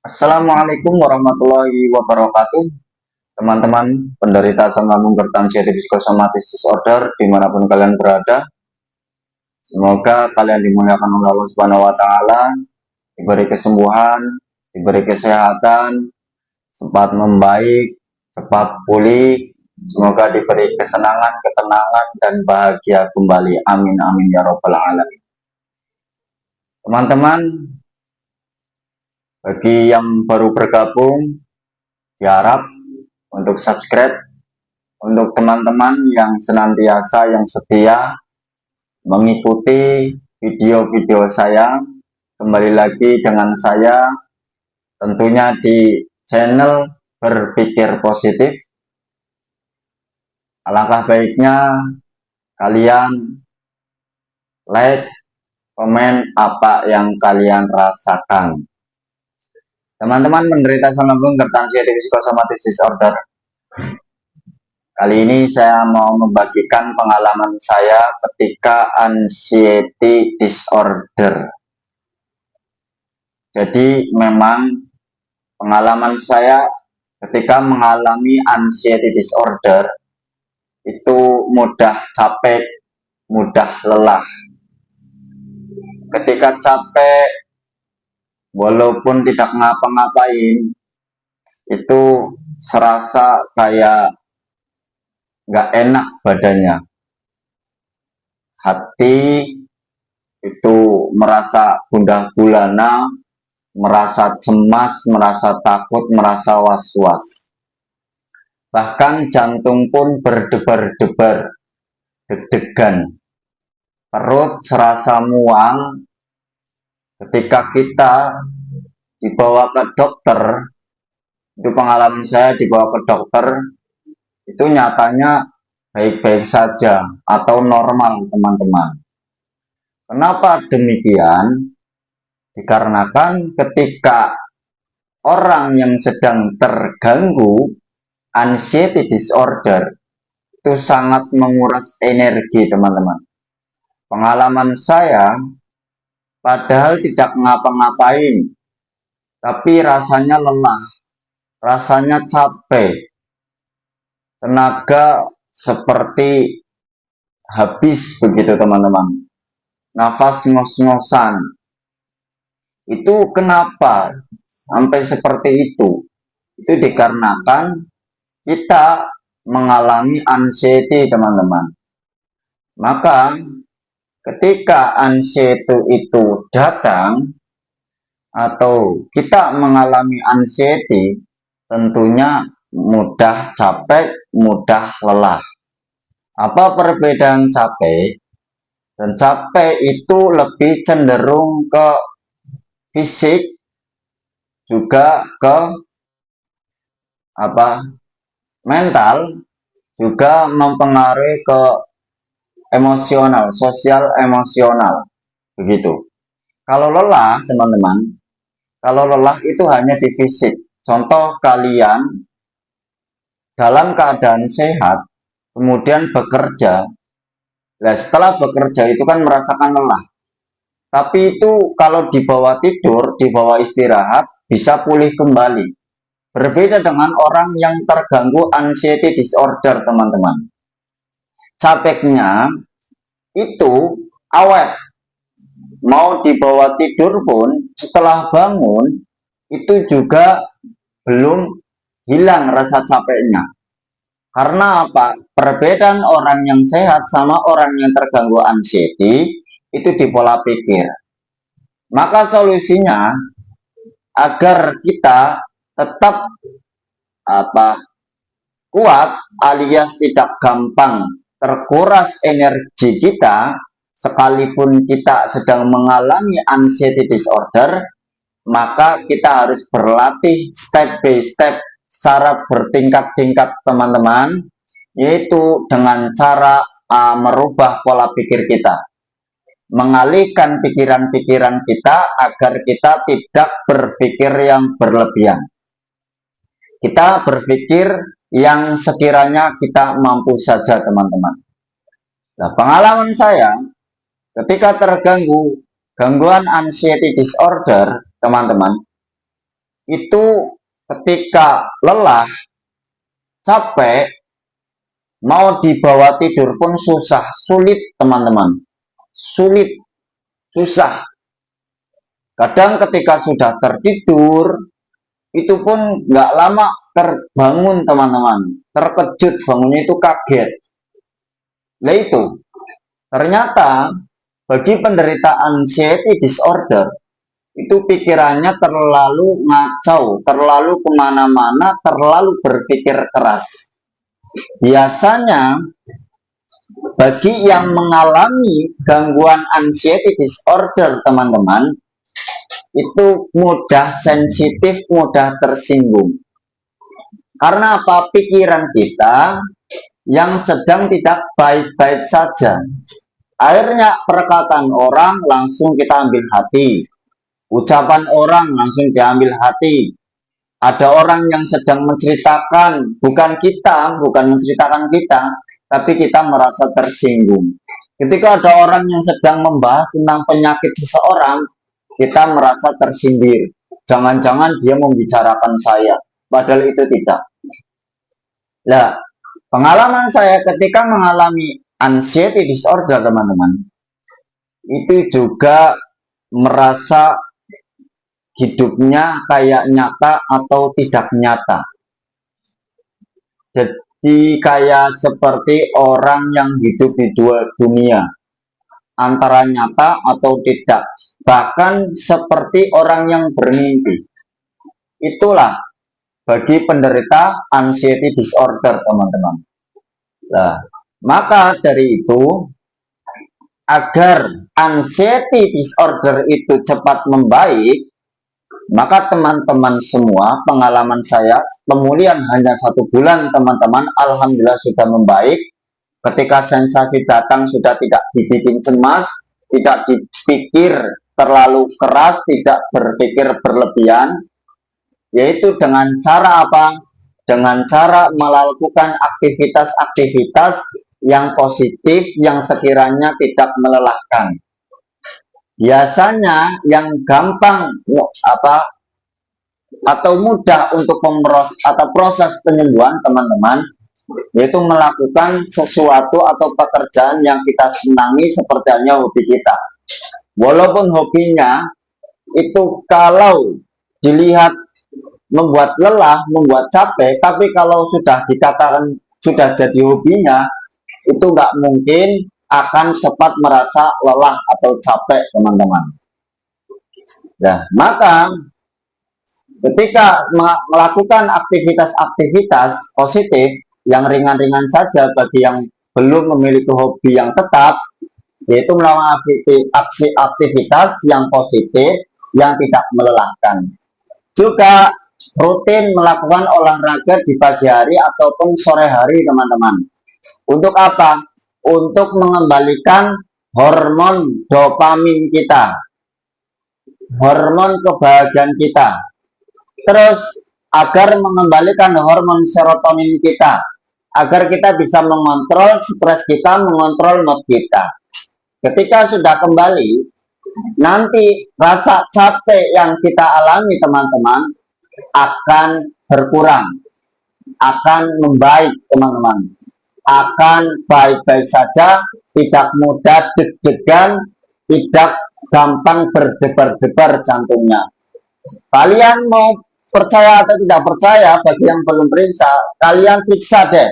Assalamualaikum warahmatullahi wabarakatuh. Teman-teman penderita asam lambung bertangsi psikosomatis disorder dimanapun kalian berada, semoga kalian dimuliakan oleh Allah Subhanahu Wa Taala, diberi kesembuhan, diberi kesehatan, cepat membaik, cepat pulih, semoga diberi kesenangan, ketenangan, dan bahagia kembali. Amin amin ya robbal alamin. Teman-teman, bagi yang baru bergabung, diharap untuk subscribe. Untuk teman-teman yang senantiasa, yang setia mengikuti video-video saya, kembali lagi dengan saya tentunya di channel Berpikir Positif. Alangkah baiknya kalian like, komen apa yang kalian rasakan. Teman-teman menderita asam lambung bertangsi psikosomatis disorder, kali ini saya mau membagikan pengalaman saya ketika anxiety disorder. Jadi memang pengalaman saya ketika mengalami anxiety disorder itu mudah capek, mudah lelah. Ketika capek, walaupun tidak ngapa-ngapain, itu serasa kayak nggak enak badannya. Hati itu merasa gundah gulana, merasa cemas, merasa takut, merasa was-was. Bahkan jantung pun berdebar-debar, deg-degan. Perut serasa mual. Ketika kita dibawa ke dokter, itu pengalaman saya dibawa ke dokter, itu nyatanya baik-baik saja atau normal, teman-teman. Kenapa demikian? Dikarenakan ketika orang yang sedang terganggu anxiety disorder itu sangat menguras energi, teman-teman. Pengalaman saya, padahal tidak ngapa-ngapain, tapi rasanya lelah, rasanya capek, tenaga seperti habis begitu, teman-teman. Nafas ngos-ngosan. Itu kenapa sampai seperti itu? Itu dikarenakan kita mengalami anxiety, teman-teman. Maka ketika anxiety itu datang atau kita mengalami anxiety, tentunya mudah capek, mudah lelah. Apa perbedaan capek? Dan capek itu lebih cenderung ke fisik, juga ke mental, juga mempengaruhi ke emosional, sosial emosional, begitu. Kalau lelah, teman-teman, kalau lelah itu hanya di fisik. Contoh, kalian dalam keadaan sehat, kemudian bekerja. Nah, setelah bekerja itu kan merasakan lelah. Tapi itu kalau dibawa tidur, dibawa istirahat, bisa pulih kembali. Berbeda dengan orang yang terganggu anxiety disorder, teman-teman. Capeknya itu awet. Mau dibawa tidur pun, setelah bangun, itu juga belum hilang rasa capeknya. Karena apa? Perbedaan orang yang sehat sama orang yang terganggu anxiety itu di pola pikir. Maka solusinya agar kita tetap kuat alias tidak gampang terkuras energi kita, sekalipun kita sedang mengalami anxiety disorder, maka kita harus berlatih step by step secara bertingkat-tingkat, teman-teman, yaitu dengan cara merubah pola pikir kita, mengalihkan pikiran-pikiran kita agar kita tidak berpikir yang berlebihan. Kita berpikir yang sekiranya kita mampu saja, teman-teman. Nah, pengalaman saya ketika terganggu gangguan anxiety disorder, teman-teman, itu ketika lelah, capek, mau dibawa tidur pun susah, sulit teman-teman. Sulit, susah. Kadang ketika sudah tertidur, itu pun nggak lama terbangun teman-teman. Terkejut, bangunnya itu kaget. Nah itu, ternyata bagi penderita anxiety disorder, itu pikirannya terlalu ngacau, terlalu kemana-mana, terlalu berpikir keras. Biasanya bagi yang mengalami gangguan anxiety disorder teman-teman, itu mudah sensitif, mudah tersinggung. Karena apa? Pikiran kita yang sedang tidak baik-baik saja. Akhirnya perkataan orang langsung kita ambil hati. Ucapan orang langsung diambil hati. Ada orang yang sedang menceritakan, bukan menceritakan kita, tapi kita merasa tersinggung. Ketika ada orang yang sedang membahas tentang penyakit seseorang, kita merasa tersindir. Jangan-jangan dia membicarakan saya, padahal itu tidak. Nah, pengalaman saya ketika mengalami anxiety disorder, teman-teman, itu juga merasa hidupnya kayak nyata atau tidak nyata. Jadi kayak seperti orang yang hidup di dua dunia, antara nyata atau tidak. Bahkan seperti orang yang bermimpi. Itulah bagi penderita anxiety disorder, teman-teman. Nah, maka dari itu, agar anxiety disorder itu cepat membaik, maka teman-teman semua, pengalaman saya, pemulihan hanya 1 bulan teman-teman, alhamdulillah sudah membaik. Ketika sensasi datang sudah tidak dibikin cemas, tidak dipikir terlalu keras, tidak berpikir berlebihan, yaitu dengan cara apa? Dengan cara melakukan aktivitas-aktivitas yang positif, yang sekiranya tidak melelahkan. Biasanya yang gampang atau mudah untuk proses penyembuhan teman-teman, yaitu melakukan sesuatu atau pekerjaan yang kita senangi seperti halnya hobi kita. Walaupun hobinya itu kalau dilihat membuat lelah, membuat capek, tapi kalau sudah dikatakan sudah jadi hobinya, itu nggak mungkin akan cepat merasa lelah atau capek, teman-teman. Nah, maka ketika melakukan aktivitas-aktivitas positif yang ringan-ringan saja bagi yang belum memiliki hobi yang tetap, yaitu melakukan aktivitas yang positif yang tidak melelahkan. Juga rutin melakukan olahraga di pagi hari ataupun sore hari, teman-teman. Untuk apa? Untuk mengembalikan hormon dopamin kita, hormon kebahagiaan kita. Terus agar mengembalikan hormon serotonin kita, agar kita bisa mengontrol stres kita, mengontrol mood kita. Ketika sudah kembali, nanti rasa capek yang kita alami, teman-teman, akan berkurang, akan membaik, teman-teman, akan baik-baik saja, tidak mudah deg-degan, tidak gampang berdebar-debar jantungnya. Kalian mau percaya atau tidak percaya, bagi yang belum periksa, kalian periksa deh.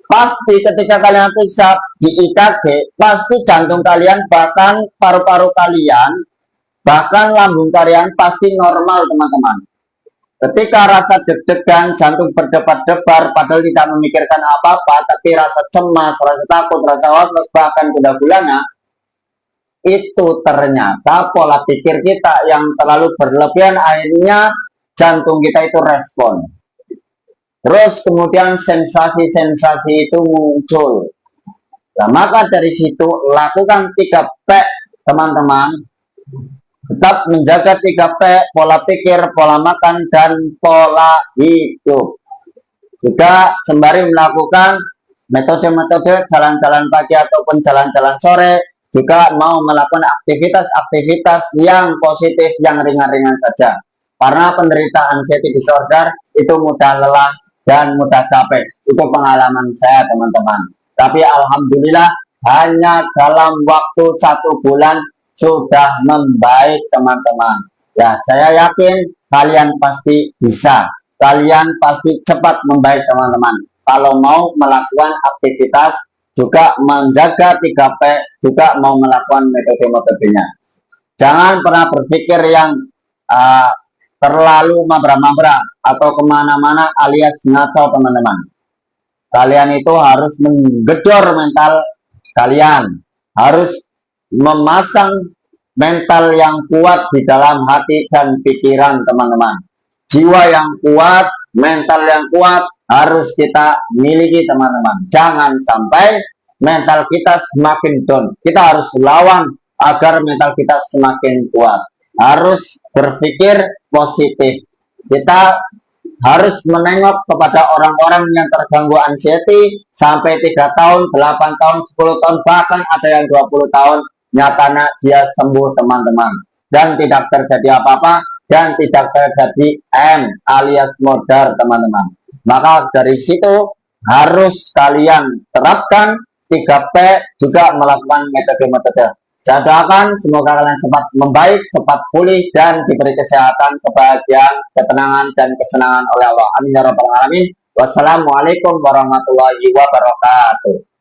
Pasti ketika kalian periksa di EKG, pasti jantung kalian, bahkan paru-paru kalian, bahkan lambung kalian pasti normal, teman-teman. Ketika rasa deg-degan, jantung berdebar-debar, padahal tidak memikirkan apa-apa, tapi rasa cemas, rasa takut, rasa was-was, bahkan gundah gulana, itu ternyata pola pikir kita yang terlalu berlebihan, akhirnya jantung kita itu respon. Terus kemudian sensasi-sensasi itu muncul. Nah, maka dari situ lakukan 3P, teman-teman. Tetap menjaga 3P, pola pikir, pola makan, dan pola hidup. Juga sembari melakukan metode-metode jalan-jalan pagi ataupun jalan-jalan sore, juga mau melakukan aktivitas-aktivitas yang positif, yang ringan-ringan saja. Karena penderita anxiety disorder itu mudah lelah dan mudah capek. Itu pengalaman saya, teman-teman. Tapi alhamdulillah hanya dalam waktu 1 bulan sudah membaik, teman-teman. Ya, saya yakin kalian pasti bisa. Kalian pasti cepat membaik, teman-teman. Kalau mau melakukan aktivitas, juga menjaga 3P, juga mau melakukan metode-metodenya. Jangan pernah berpikir yang uh, terlalu mabra-mabra atau kemana-mana alias ngaco, teman-teman. Kalian itu harus menggedor mental kalian, harus memasang mental yang kuat di dalam hati dan pikiran, teman-teman. Jiwa yang kuat, mental yang kuat harus kita miliki, teman-teman. Jangan sampai mental kita semakin down. Kita harus lawan agar mental kita semakin kuat. Harus berpikir positif. Kita harus menengok kepada orang-orang yang terganggu anxiety sampai 3 tahun, 8 tahun, 10 tahun, bahkan ada yang 20 tahun, nyatanya dia sembuh, teman-teman. Dan tidak terjadi apa-apa, dan tidak terjadi M alias modar, teman-teman. Maka dari situ harus kalian terapkan 3P, juga melakukan metode-metode. Saya doakan semoga kalian cepat membaik, cepat pulih, dan diberi kesehatan, kebahagiaan, ketenangan, dan kesenangan oleh Allah. Amin ya rabbal alamin. Wassalamualaikum warahmatullahi wabarakatuh.